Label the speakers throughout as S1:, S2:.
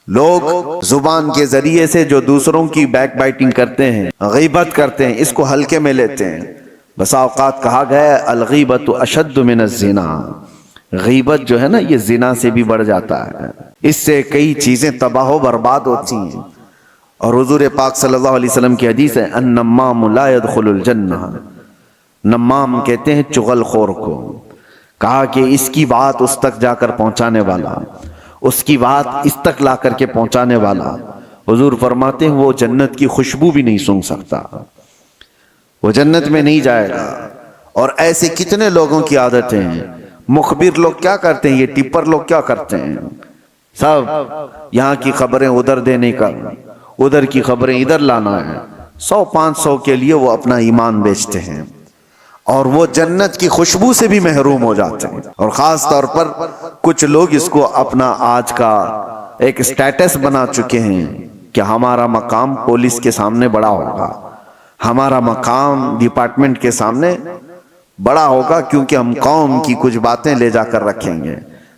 S1: لوگ زبان کے ذریعے سے جو دوسروں کی بیک بائٹنگ کرتے ہیں، غیبت کرتے ہیں، اس کو ہلکے میں لیتے ہیں۔ بسا اوقات کہا گیا ہے الغیبت اشد من الزنا، غیبت جو ہے نا یہ زنا سے بھی بڑھ جاتا ہے، اس سے کئی چیزیں تباہ و برباد ہوتی ہیں۔ اور حضور پاک صلی اللہ علیہ وسلم کی حدیث ہے النمام لا يدخل الجنہ، نمام کہتے ہیں چغل خور کو، کہا کہ اس کی بات اس تک جا کر پہنچانے والا، اس کی بات اس تک لا کر کے پہنچانے والا، حضور فرماتے ہیں وہ جنت کی خوشبو بھی نہیں سونگھ سکتا، وہ جنت میں نہیں جائے گا۔ اور ایسے کتنے لوگوں کی عادتیں ہیں، مخبر لوگ کیا کرتے ہیں، یہ ٹپر لوگ کیا کرتے ہیں، سب یہاں کی خبریں ادھر دینے کا، ادھر کی خبریں ادھر لانا ہے، 100-500 کے لیے وہ اپنا ایمان بیچتے ہیں، اور وہ جنت کی خوشبو سے بھی محروم ہو جاتے ہیں۔ اور خاص طور پر کچھ لوگ اس کو اپنا آج کا ایک سٹیٹس بنا چکے ہیں کہ ہمارا مقام پولیس کے سامنے بڑا ہوگا، ہمارا مقام ڈپارٹمنٹ کے سامنے بڑا ہوگا، کیونکہ ہم قوم کی کچھ باتیں لے جا کر رکھیں گے،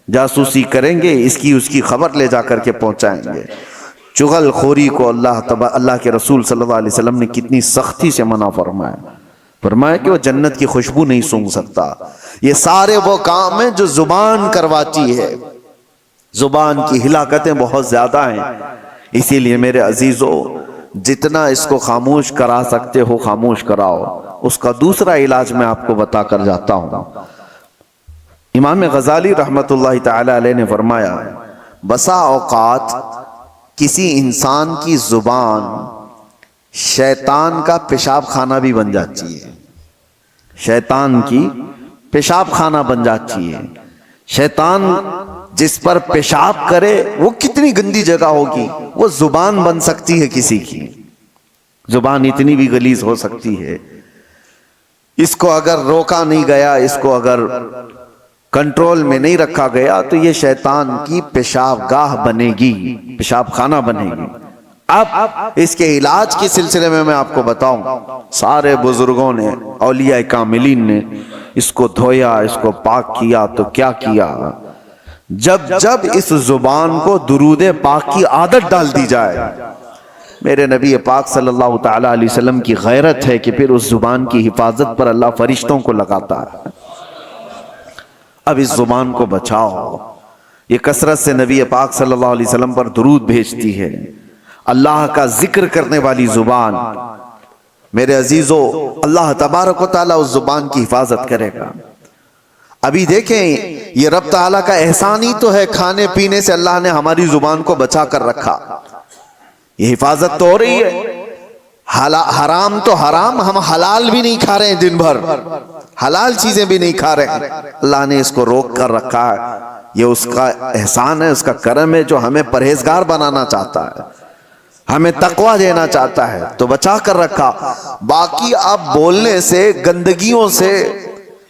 S1: جاسوسی کریں گے، اس کی خبر لے جا کر کے پہنچائیں گے۔ چغل خوری کو اللہ کے رسول صلی اللہ علیہ وسلم نے کتنی سختی سے منع فرمایا کہ وہ جنت کی خوشبو نہیں سونگھ سکتا۔ یہ سارے وہ کام ہیں جو زبان کرواتی ہے، زبان کی ہلاکتیں بہت زیادہ ہیں۔ اسی لیے میرے عزیزو جتنا اس کو خاموش کرا سکتے ہو خاموش کراؤ۔ اس کا دوسرا علاج میں آپ کو بتا کر جاتا ہوں۔ امام غزالی رحمت اللہ تعالی علیہ نے فرمایا بسا اوقات کسی انسان کی زبان شیطان کا پیشاب خانہ بھی بن جاتی ہے، شیطان کی پیشاب خانہ بن جاتی ہے۔ شیطان جس پر پیشاب کرے وہ کتنی گندی جگہ ہوگی، وہ زبان بن سکتی ہے کسی کی، زبان اتنی بھی غلیظ ہو سکتی ہے۔ اس کو اگر روکا نہیں گیا، اس کو اگر کنٹرول میں نہیں رکھا گیا تو یہ شیطان کی پیشاب گاہ بنے گی، پیشاب خانہ بنے گی۔ اب اس کے علاج کے سلسلے میں آپ کو بتاؤں، سارے بزرگوں نے، اولیاء کاملین نے اس کو دھویا، اس کو پاک کیا۔ تو کیا کیا؟ جب اس زبان کو درود پاک کی عادت ڈال دی جائے، میرے نبی پاک صلی اللہ تعالی علیہ وسلم کی غیرت ہے کہ پھر اس زبان کی حفاظت پر اللہ فرشتوں کو لگاتا ہے۔ اب اس زبان کو بچاؤ، یہ کثرت سے نبی پاک صلی اللہ علیہ وسلم پر درود بھیجتی ہے، اللہ کا ذکر کرنے والی زبان۔ میرے عزیزو اللہ تبارک و تعالیٰ اس زبان کی حفاظت کرے گا۔ ابھی دیکھیں یہ رب تعالیٰ کا احسان ہی تو ہے، کھانے پینے سے اللہ نے ہماری زبان کو بچا کر رکھا، یہ حفاظت تو ہو رہی ہے۔ حرام تو حرام، ہم حلال بھی نہیں کھا رہے ہیں، دن بھر حلال چیزیں بھی نہیں کھا رہے ہیں، اللہ نے اس کو روک کر رکھا ہے۔ یہ اس کا احسان ہے، اس کا کرم ہے جو ہمیں پرہیزگار بنانا چاہتا ہے، ہمیں تقوی دینا چاہتا ہے، تو بچا کر رکھا۔ باقی آپ بولنے سے، گندگیوں سے،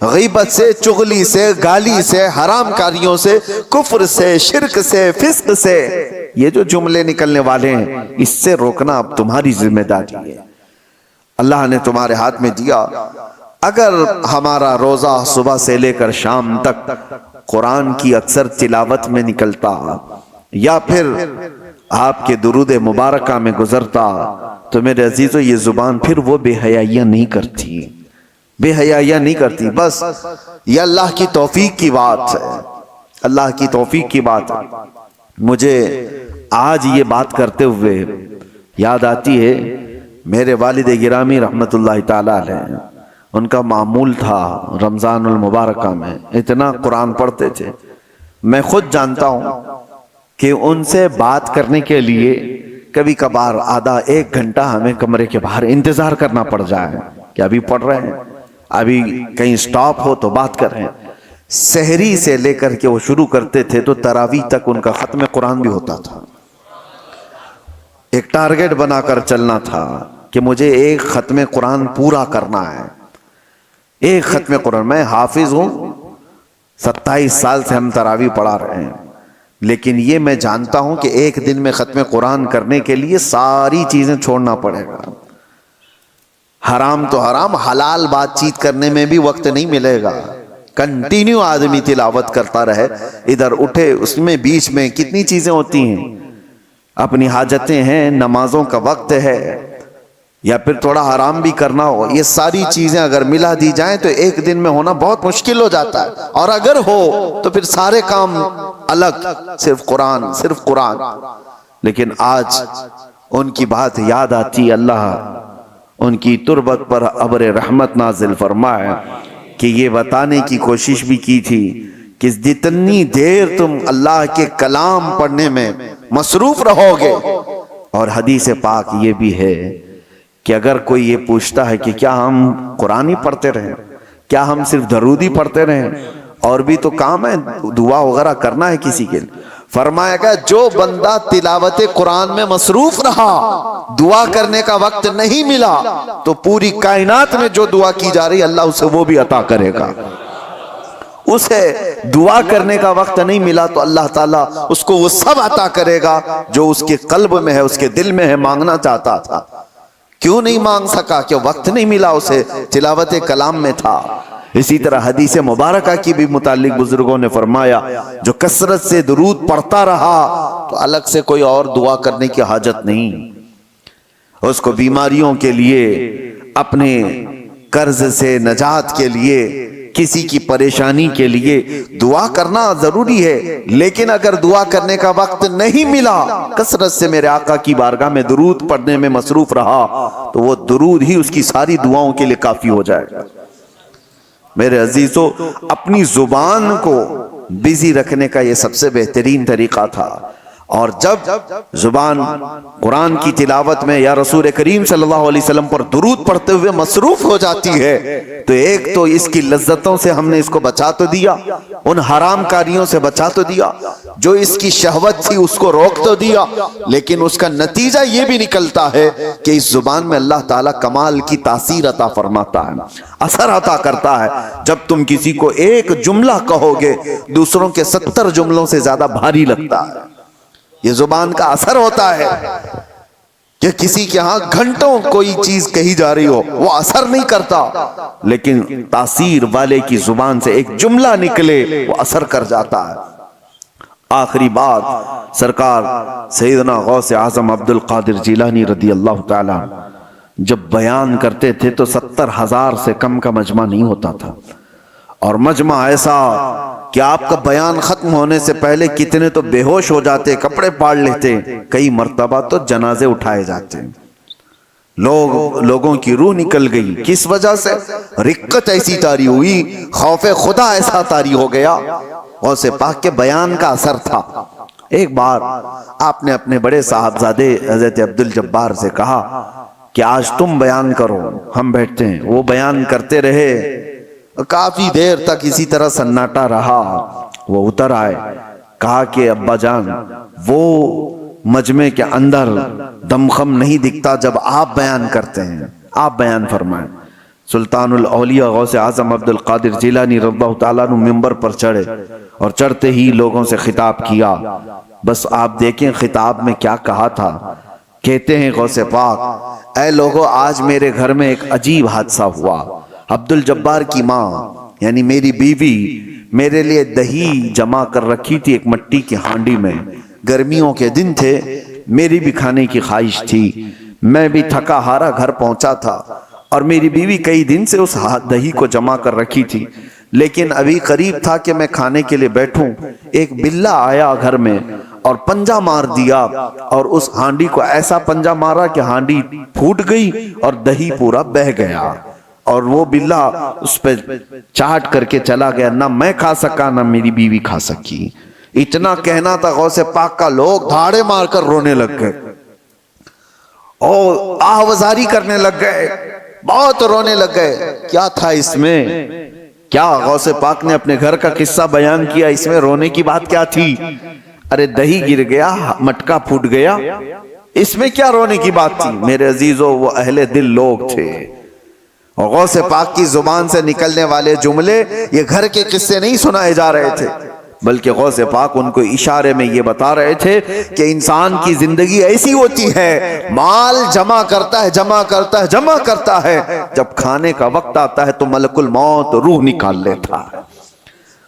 S1: غیبت سے، چغلی سے، گالی سے، حرام کاریوں سے، کفر سے، شرک سے، فسق سے، یہ جو جملے نکلنے والے ہیں اس سے روکنا اب تمہاری ذمہ داری ہے، اللہ نے تمہارے ہاتھ میں دیا۔ اگر ہمارا روزہ صبح سے لے کر شام تک قرآن کی اکثر تلاوت میں نکلتا، یا پھر آپ کے درود مبارکہ میں گزرتا، تو میرے عزیزو یہ زبان پھر وہ بے حیائیاں نہیں کرتی، بے حیائیاں نہیں کرتی۔ بس یہ اللہ کی توفیق کی بات ہے، اللہ کی توفیق کی بات ہے۔ مجھے آج یہ بات کرتے ہوئے یاد آتی ہے میرے والد گرامی رحمت اللہ تعالی علیہ، ان کا معمول تھا رمضان المبارکہ میں اتنا قرآن پڑھتے تھے، میں خود جانتا ہوں کہ ان سے بات کرنے کے لیے کبھی کبھار آدھا ایک گھنٹہ ہمیں کمرے کے باہر انتظار کرنا پڑ جائے کہ ابھی پڑھ رہے ہیں، ابھی کہیں سٹاپ ہو تو بات کر رہے ہیں۔ سحری سے لے کر کے وہ شروع کرتے تھے تو تراویح تک ان کا ختم قرآن بھی ہوتا تھا۔ ایک ٹارگٹ بنا کر چلنا تھا کہ مجھے ایک ختم قرآن پورا کرنا ہے، ایک ختم قرآن۔ میں حافظ ہوں، 27 سال سے ہم تراویح پڑھا رہے ہیں، لیکن یہ میں جانتا ہوں کہ ایک دن میں ختم قرآن کرنے کے لیے ساری چیزیں چھوڑنا پڑے گا۔ حرام تو حرام، حلال بات چیت کرنے میں بھی وقت نہیں ملے گا۔ کنٹینیو آدمی تلاوت کرتا رہے، ادھر اٹھے، اس میں بیچ میں کتنی چیزیں ہوتی ہیں، اپنی حاجتیں ہیں، نمازوں کا وقت ہے، یا پھر تھوڑا آرام بھی کرنا ہو، یہ ساری چیزیں اگر ملا دی جائیں تو ایک دن میں ہونا بہت مشکل ہو جاتا ہے، اور اگر ہو تو پھر سارے کام الگ، صرف قرآن. لیکن آج ان کی بات یاد آتی، اللہ ان کی تربت پر ابر رحمت نازل فرمائے کہ یہ بتانے کی کوشش بھی کی تھی کہ جتنی دیر تم اللہ کے کلام پڑھنے میں مصروف رہو گے. اور حدیث پاک یہ بھی ہے کہ اگر کوئی یہ پوچھتا ہے کہ کیا ہم قرآن ہی پڑھتے رہیں، کیا ہم صرف درود ہی پڑھتے رہیں، اور بھی تو کام ہے، دعا وغیرہ کرنا ہے کسی کے لیے، فرمایا گیا جو بندہ تلاوت قرآن میں مصروف رہا، دعا کرنے کا وقت نہیں ملا، تو پوری کائنات میں جو دعا کی جا رہی اللہ اسے وہ بھی عطا کرے گا. اسے دعا کرنے کا وقت نہیں ملا تو اللہ تعالیٰ اس کو وہ سب عطا کرے گا جو اس کے قلب میں ہے، اس کے دل میں ہے، مانگنا چاہتا تھا. کیوں نہیں مانگ سکا؟ کہ وقت نہیں ملا اسے، تلاوت کلام میں تھا. اسی طرح حدیث مبارکہ کی بھی متعلق بزرگوں نے فرمایا جو کثرت سے درود پڑھتا رہا تو الگ سے کوئی اور دعا کرنے کی حاجت نہیں. اس کو بیماریوں کے لیے، اپنے قرض سے نجات کے لیے، کسی کی پریشانی کے لیے دعا کرنا ضروری ہے. لیکن اگر دعا کرنے کا وقت نہیں ملا، کثرت سے میرے آقا کی بارگاہ میں درود پڑھنے میں مصروف رہا تو وہ درود ہی اس کی ساری دعاؤں کے لیے کافی ہو جائے گا. میرے عزیزو، اپنی زبان کو بزی رکھنے کا یہ سب سے بہترین طریقہ تھا. اور جب زبان قرآن کی تلاوت میں یا رسول کریم صلی اللہ علیہ وسلم پر درود پڑھتے ہوئے مصروف ہو جاتی ہے تو ایک تو اس کی لذتوں سے ہم نے اس کو بچا تو دیا، ان حرام کاریوں سے بچا تو دیا، جو اس کی شہوت تھی اس کو روک تو دیا، لیکن اس کا نتیجہ یہ بھی نکلتا ہے کہ اس زبان میں اللہ تعالیٰ کمال کی تاثیر عطا فرماتا ہے، اثر عطا کرتا ہے. جب تم کسی کو ایک جملہ کہو گے دوسروں کے 70 جملوں سے زیادہ بھاری لگتا ہے. یہ زبان کا اثر ہوتا ہے کہ کسی کے ہاں گھنٹوں کوئی چیز کہی جا رہی ہو وہ اثر نہیں کرتا، لیکن تاثیر والے کی زبان سے ایک جملہ نکلے وہ اثر کر جاتا ہے. آخری بات، سرکار سیدنا غوث اعظم عبد القادر جیلانی رضی اللہ تعالی جب بیان کرتے تھے تو 70,000 سے کم کا مجمع نہیں ہوتا تھا، اور مجمع ایسا کہ آپ کا بیان ختم ہونے سے پہلے کتنے تو بے ہوش ہو جاتے، کپڑے پاڑ لیتے، کئی مرتبہ تو جنازے اٹھائے جاتے. لوگوں کی روح نکل گئی. کس وجہ سے؟ رقت ایسی طاری ہوئی، خوف خدا ایسا طاری ہو گیا. غوث پاک کے بیان کا اثر تھا. ایک بار آپ نے اپنے بڑے صاحبزادے حضرت عبدالجبار سے کہا کہ آج تم بیان کرو، ہم بیٹھتے ہیں. وہ بیان کرتے رہے، کافی دیر تک اسی طرح سناٹا رہا. وہ اتر آئے، کہا کہ ابا جان وہ مجمع کے اندر دمخم نہیں دکھتا جب آپ بیان کرتے ہیں، آپ بیان فرمائیں. سلطان الاولیاء غوث اعظم عبد القادر جیلانی رضی اللہ تعالیٰ عنہ منبر پر چڑھے اور چڑھتے ہی لوگوں سے خطاب کیا. بس آپ دیکھیں خطاب میں کیا کہا تھا. کہتے ہیں غوث پاک، اے لوگو آج میرے گھر میں ایک عجیب حادثہ ہوا. عبدالجبار کی ماں یعنی میری بیوی میرے لیے دہی جمع کر رکھی تھی ایک مٹی کی ہانڈی میں. گرمیوں کے دن تھے، میری بھی کھانے کی خواہش تھی. میں بھی تھکا ہارا گھر پہنچا تھا اور میری بیوی کئی دن سے اس دہی کو جمع کر رکھی تھی، لیکن ابھی قریب تھا کہ میں کھانے کے لیے بیٹھوں، ایک بلہ آیا گھر میں اور پنجہ مار دیا، اور اس ہانڈی کو ایسا پنجہ مارا کہ ہانڈی پھوٹ گئی اور دہی پورا بہہ گیا. اور وہ بلہ اس پہ چاٹ کر کے چلا گیا. نہ میں کھا سکا نہ میری بیوی کھا سکی. اتنا کہنا تھا غوث پاک کا، لوگ دھاڑے مار کر رونے لگ گئے اور آہوازاری کرنے لگ گئے، بہت رونے لگ گئے. کیا تھا اس میں؟ کیا غوث پاک نے اپنے گھر کا قصہ بیان کیا، اس میں رونے کی بات کیا تھی؟ ارے دہی گر گیا، مٹکا پھوٹ گیا، اس میں کیا رونے کی بات تھی؟ میرے عزیزو وہ اہل دل لوگ تھے، اور غوث پاک کی زبان سے نکلنے والے جملے یہ گھر کے قصے نہیں سنائے جا رہے تھے، بلکہ غوث پاک ان کو اشارے میں یہ بتا رہے تھے کہ انسان کی زندگی ایسی ہوتی ہے، مال جمع کرتا ہے جمع کرتا ہے جمع کرتا ہے، جب کھانے کا وقت آتا ہے تو ملک الموت روح نکال لیتا ہے.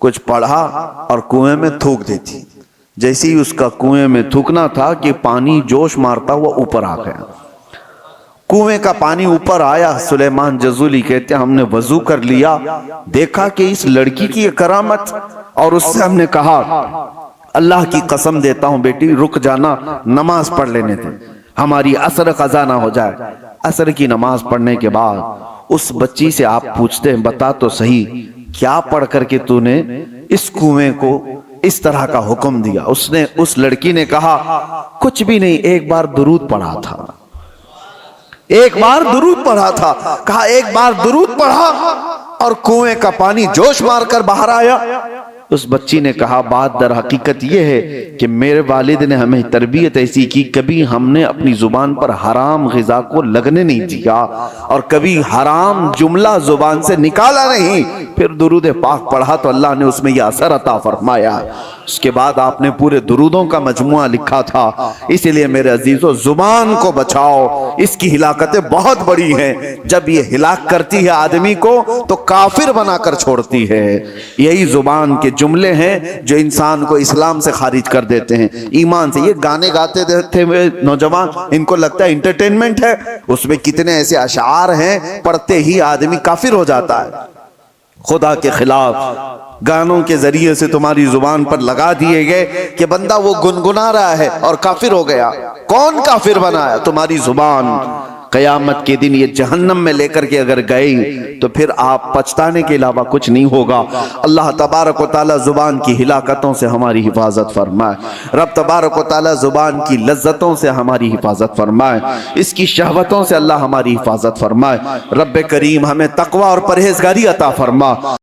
S1: کچھ پڑھا اور کنویں میں تھوک دیتی. جیسے ہی اس کا کنویں میں تھوکنا تھا کہ پانی جوش مارتا ہوا اوپر آ گیا. کنویں کا پانی اوپر آیا. سلیمان جزولی کہتے ہیں ہم نے وضو کر لیا, دیکھا کہ اس لڑکی کی یہ کرامت, اور اس سے ہم نے کہا اللہ کی قسم دیتا ہوں بیٹی رک جانا, نماز پڑھ لینے دے, ہماری عصر قضا نہ ہو جائے. عصر کی نماز پڑھنے کے بعد اس بچی سے آپ پوچھتے ہیں بتا تو صحیح کیا پڑھ کر کے تو نے اس کنویں کو اس طرح کا حکم دیا؟ اس لڑکی نے کہا کچھ بھی نہیں, ایک بار درود پڑھا تھا, ایک بار درود پڑھا تھا. کہا ایک بار درود پڑھا اور کنویں کا پانی جوش مار کر باہر آیا. اس بچی نے کہا بات در حقیقت یہ ہے کہ میرے والد نے ہمیں تربیت ایسی کی, کبھی ہم نے اپنی زبان پر حرام غذا کو لگنے نہیں دیا اور کبھی حرام جملہ زبان سے نکالا نہیں. پھر درود پاک پڑھا تو اللہ نے اس میں یہ اثر عطا فرمایا. اس کے بعد آپ نے پورے درودوں کا مجموعہ لکھا تھا. اسی لیے میرے عزیزو زبان کو بچاؤ, اس کی ہلاکتیں بہت بڑی ہیں. جب یہ ہلاک کرتی ہے آدمی کو تو کافر بنا کر چھوڑتی ہے. یہی زبان کے جملے ہیں جو انسان کو اسلام سے خارج کر دیتے ہیں, ایمان سے. یہ گانے گاتے تھے نوجوان, ان کو لگتا ہے انٹرٹینمنٹ ہے, اس میں کتنے ایسے اشعار ہیں پڑھتے ہی آدمی کافر ہو جاتا ہے. خدا کے خلاف گانوں کے ذریعے سے تمہاری زبان پر لگا دیے گئے کہ بندہ وہ گنگنا رہا ہے اور کافر ہو گیا. کون کافر بنایا؟ تمہاری زبان. قیامت کے دن یہ جہنم میں لے کر کے اگر گئی تو پھر آپ پچھتانے کے علاوہ کچھ نہیں ہوگا. اللہ تبارک و تعالی زبان کی ہلاکتوں سے ہماری حفاظت فرمائے. رب تبارک و تعالی زبان کی لذتوں سے ہماری حفاظت فرمائے, اس کی شہوتوں سے اللہ ہماری حفاظت فرمائے. رب کریم ہمیں تقوی اور پرہیزگاری عطا فرما.